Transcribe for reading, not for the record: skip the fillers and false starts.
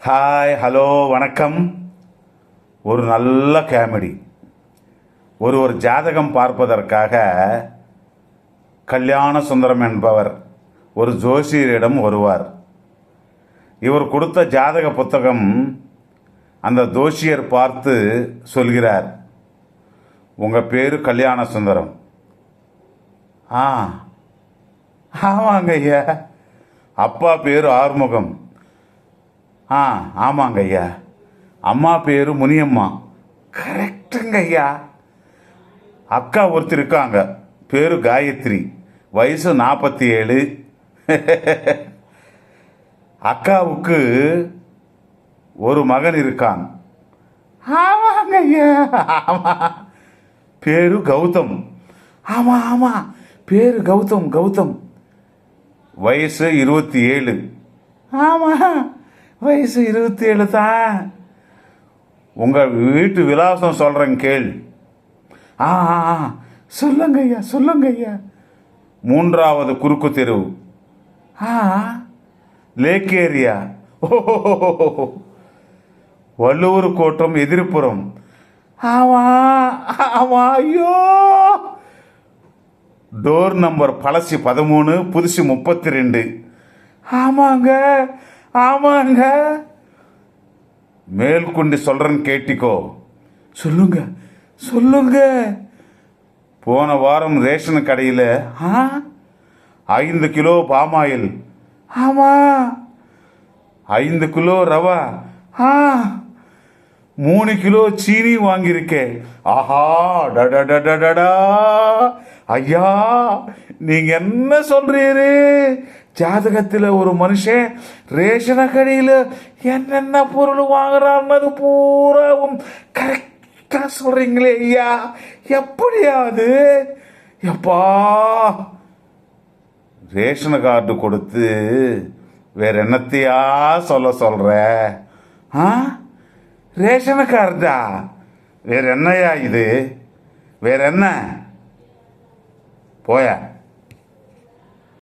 Hi, hello, வணக்கம். ஒரு நல்ல காமெடி. ஒரு ஜாதகம் பார்ப்பதற்காக கல்யாண சுந்தரம் என்பவர் ஒரு ஜோசியரிடம் வருவார். இவர் கொடுத்த ஜாதக புத்தகம் அந்த ஜோசியர் பார்த்து சொல்கிறார், உங்கள் பேர் கல்யாண சுந்தரம். ஆமாங்க ஐயா. அப்பா பேர் ஆறுமுகம். ஆமாங்க ஐயா. அம்மா பேர் முனியம்மா. கரெக்டுங்க ஐயா. அக்கா ஒருத்தர் இருக்காங்க, பேரு காயத்ரி, வயசு 47. அக்காவுக்கு ஒரு மகன் இருக்கான். ஆமாங்க ஐயா. ஆமா, பேரு கௌதம். ஆமா, பேரு கௌதம். வயசு 27. ஆமா, வயசு 27 தான். உங்கள் வீட்டு விலாசம் சொல்கிறேன் கேள். சொல்லுங்க ஐயா. 3வது குறுக்கு தெரு, லேக் ஏரியா, வள்ளுவர் கோட்டம் எதிர்ப்புறம். ஆமா, ஐயோ. டோர் நம்பர் பழசு 13, புதுசு 32. ஆமாங்க. மேல்கொண்டு சொல்றேன்னு கேட்டிக்கோ. சொல்லுங்க. போன வாரம் ரேஷன் கடையில் 5 kilo palm oil, 5 kilo rava, 3 kilo சீனி வாங்கியிருக்கேன். ஆஹா, டடடடடா. ஐயா, நீங்க என்ன சொல்றீரு? ஜாதகத்தில் ஒரு மனுஷன் ரேஷன கடையில் என்னென்ன பொருள் வாங்குறான்னு பூராவும் கரெக்டா சொல்றீங்களே ஐயா. எப்படியாது? எப்பா, ரேஷன் கார்டு கொடுத்து வேற என்னத்தையா சொல்ற? ரேஷன் கார்டா? வேற என்னையா இது? வேற என்ன? போயா.